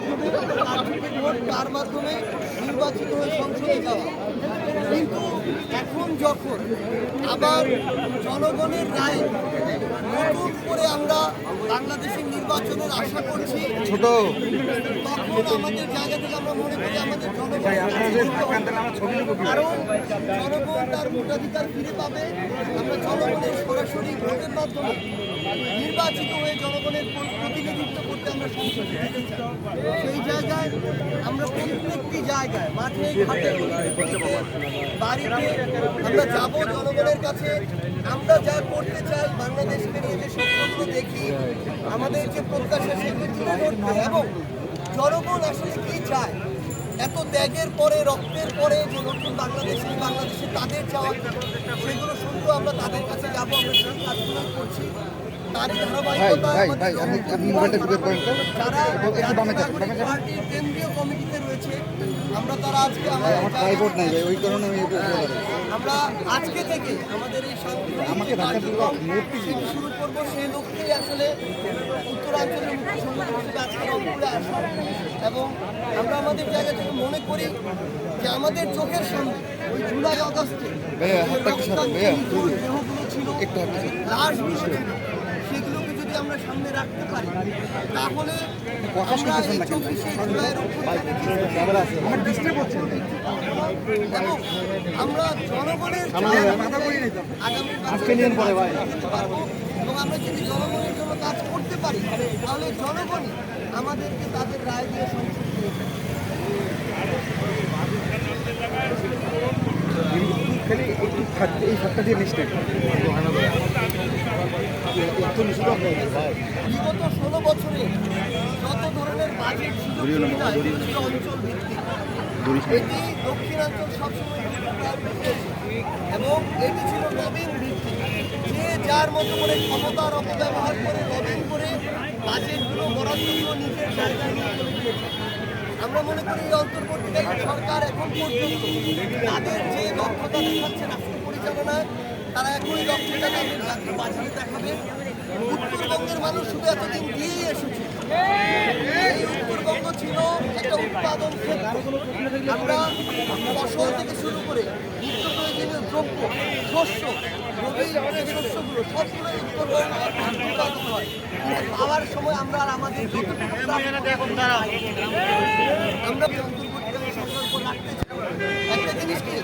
মাধ্যমে কারচুপি ভোট, তার মাধ্যমে নির্বাচিত হয়ে সংসদে যাওয়া। কিন্তু এখন যখন আবার জনগণের রায় নতুন করে আমরা বাংলাদেশের নির্বাচনের আশা করছি, তখন আমাদের জায়গা থেকে আমরা মনে করি আমাদের কারণ জনগণ তার ভোটাধিকার ফিরে পাবে। আমরা জনগণের সরাসরি ভোটের মাধ্যমে নির্বাচিত হয়ে জনগণের প্রতিনিধিত্ব করতে আমরা সংসদে যেতে চাই। সেই জায়গায় আমরা প্রত্যেকটি জায়গায় মাঠে ঘাটে বাড়িতে আমরা যাব জনগণের কাছে। আমরা যা করতে চাই, বাংলাদেশকে নিয়ে যে স্বপ্নগুলো দেখি, আমাদের যে প্রত্যাশা, সেগুলো তুলে ধরতে এবং জনগণ আসলে কি চায়, এত ত্যাগের পরে, রক্তের পরে যে নতুন বাংলাদেশে তাদের চাওয়া, সেগুলো শুনতে আমরা তাদের কাছে যাবো। আমরা সেই কাজগুলো করছি। তারই ধারাবাহিকতায় যারা পার্টির কেন্দ্রীয় কমিটিতে রয়েছে, আমরা তারা আজকে আমরা আজকে থেকে আমাদের এই শুরু করবো। সেই লক্ষ্যেই আসলে উত্তরাঞ্চলের মুখ্য সংগঠন হিসেবে আজকে রংপুরে আসা এবং আমরা আমাদের জায়গা থেকে মনে করি যে আমাদের চোখের সামনে ওই জুলাই আগস্টে দেহগুলো ছিল, লাশগুলো ছিল, সেগুলোকে যদি আমরা সামনে রাখতে পারি, তাহলে আমরা এই 24শে জুলাইয়ের এবং আমরা জনগণের আগামী পারবো। এবং আমরা যদি জনগণের জন্য কাজ করতে পারি, তাহলে জনগণই আমাদেরকে তাদের রায় দিয়ে সংসদ দিয়েছে। বিগত 16 বছরে যত ধরনের বাজেট অঞ্চল ভিত্তিক, এটি দক্ষিণাঞ্চল সবসময় এবং এটি ছিল লবিং ভিত্তিক। যে যার মতো করে ক্ষমতার অপব্যবহার করে লবিং করে বাজেটগুলো বরাদ্দগুলো নিজের জায়গায় নিয়ে চলে গিয়েছে। আমরা মনে করি এই অন্তর্বর্তীকালীন সরকার এখন পর্যন্ত তাদের যে দক্ষতা দেখাচ্ছে রাষ্ট্র পরিচালনায়, তারা একই দক্ষতা তাদের জাতীয় বাজেটে দেখাবে। উত্তরবঙ্গের মানুষ শুধু এতদিন দিয়েই এসেছে। এই উত্তরবঙ্গ ছিল একটা উৎপাদন ক্ষেত্র। আমরা ফসল থেকে শুরু করে নিত্য প্রয়োজনীয় দ্রব্য, শস্য, রবি শস্যগুলো সবগুলো উত্তরবঙ্গ উৎপাদন হয়। পাওয়ার সময় আমরা আর আমাদের আমরা অন্তর্বর্তীকালীন সরকার উপর রাখতে চাই একটা জিনিস কি,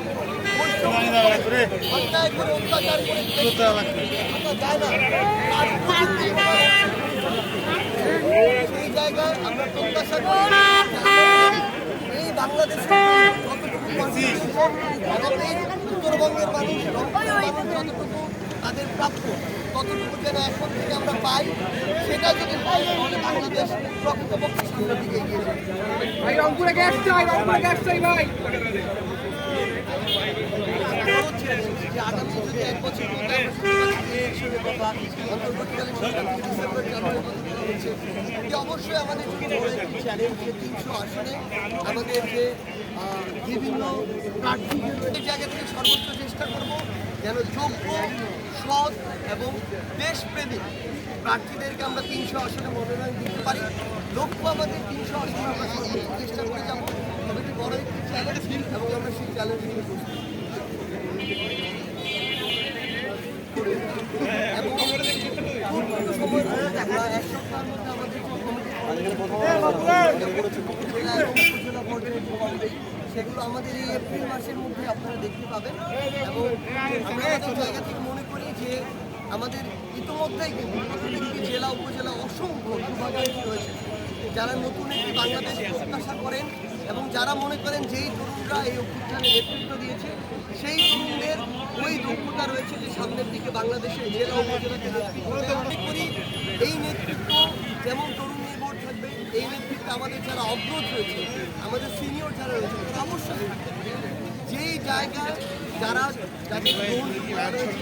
অন্যায় করে অত্যাচার করে যায় না, সেই জায়গায় আমরা প্রত্যাশা করি এই বাংলাদেশে উত্তরবঙ্গের মানুষ যতটুকু তাদের প্রাপ্য, ততটুকু যেন এখন থেকে আমরা পাই। সেটা যদি পাই, তাহলে বাংলাদেশ প্রকৃতপক্ষে সামনের দিকে এগিয়ে যাবে। যে আগামী যদি 1 বছর অন্তর্বর্তীকালীন সরকার ডিসেম্বর জানুয়ারি হচ্ছে, এটি অবশ্যই আমাদের জন্য বড় একটি চ্যালেঞ্জ। যে 300 আসনে আমাদের যে বিভিন্ন প্রার্থী এই জায়গা থেকে সর্বোচ্চ চেষ্টা করব যেন যোগ্য, সৎ এবং দেশপ্রেমিক প্রার্থীদেরকে আমরা 300 আসনে মনোনয়ন দিতে পারি। লক্ষ্য আমাদের 300 আসনে আমরা সর্বোচ্চ চেষ্টা করে যাবো। তবে এটি বড় একটি চ্যালেঞ্জ এবং আমরা সেই চ্যালেঞ্জ নিয়ে প্রস্তুত। এবং খুব সময় আমরা 1 সপ্তাহের মধ্যে আমাদের উপজেলা পর্যায়ে সেগুলো আমাদের এই এপ্রিল মাসের মধ্যে আপনারা দেখতে পাবেন। এবং আমরা আমাদের জায়গা থেকে মনে করি যে আমাদের ইতিমধ্যেই কিন্তু প্রতিটি জেলা উপজেলা অসংখ্য শুভাকাঙ্ক্ষী রয়েছে, যারা নতুন একটি বাংলাদেশ প্রত্যাশা করেন এবং যারা মনে করেন যেই তরুণরা এই অভ্যুত্থানে নেতৃত্ব দিয়েছে, সেই তরুণদের ওই দক্ষতা রয়েছে যে সামনের দিকে বাংলাদেশের জেলা উপজেলাকে নেতৃত্ব করি। এই নেতৃত্ব যেমন তরুণ নির্ভর থাকবে, এই নেতৃত্বে আমাদের যারা অগ্রজ রয়েছে, আমাদের সিনিয়র যারা রয়েছে, তারা অবশ্যই যেই জায়গায় যারা যাদের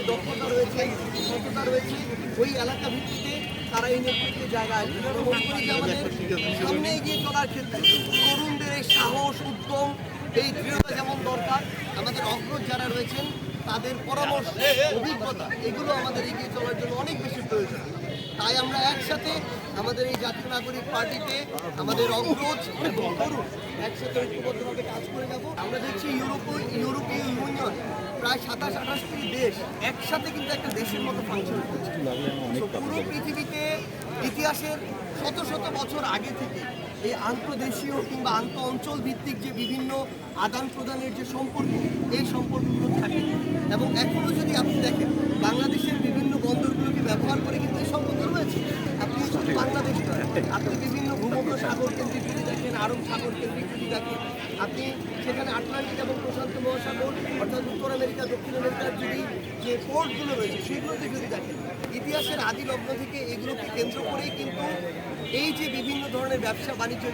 দক্ষতা রয়েছে, সততা রয়েছে, ওই এলাকা ভিত্তিতে তারা এই নেতৃত্বের জায়গায় মনে করি যে আমাদের সামনে এগিয়ে চলার ক্ষেত্রে তরুণদের এই সাহস, উদ্যম, এই দৃঢ়তা যেমন দরকার, আমাদের অগ্রজ যারা রয়েছেন তাদের পরামর্শ, অভিজ্ঞতা, এগুলো আমাদের এগিয়ে চলার জন্য অনেক বেশি প্রয়োজন। তাই আমরা একসাথে আমাদের এই জাতীয় নাগরিক পার্টিতে আমাদের অগ্রজ এবং তরুণ একসাথে ঐক্যবদ্ধভাবে কাজ করে যাব। আমরা দেখছি ইউরোপীয় ইউনিয়ন প্রায় 27-28টি দেশ একসাথে কিন্তু একটা দেশের মতো ফাংশন করছে। তো পুরো পৃথিবীতে ইতিহাসের শত শত বছর আগে থেকে এই আন্তর্দেশীয় কিংবা আন্তঃ অঞ্চল ভিত্তিক যে বিভিন্ন আদান প্রদানের যে সম্পর্ক, এই সম্পর্কগুলো থাকে এবং এখনও যদি আপনি দেখেন বাংলাদেশের বিভিন্ন বন্দরগুলোকে ব্যবহার করে কিন্তু এই সম্পর্ক রয়েছে। আপনি শুধু বাংলাদেশ নয়, আপনি বিভিন্ন ভূমধ্য সাগর কেন্দ্রিক যদি দেখেন, আরব সাগর কেন্দ্রিক যদি দেখেন, আপনি সেখানে আটলান্টিক এবং প্রশান্ত মহাসাগর অর্থাৎ উত্তর আমেরিকা দক্ষিণ আমেরিকার যদি যে পোর্টগুলো রয়েছে সেগুলোতে যদি দেখেন, ইতিহাসের আদি লগ্ন থেকে এগুলোকে কেন্দ্র করেই কিন্তু এই যে বিভিন্ন ধরনের ব্যবসা বাণিজ্য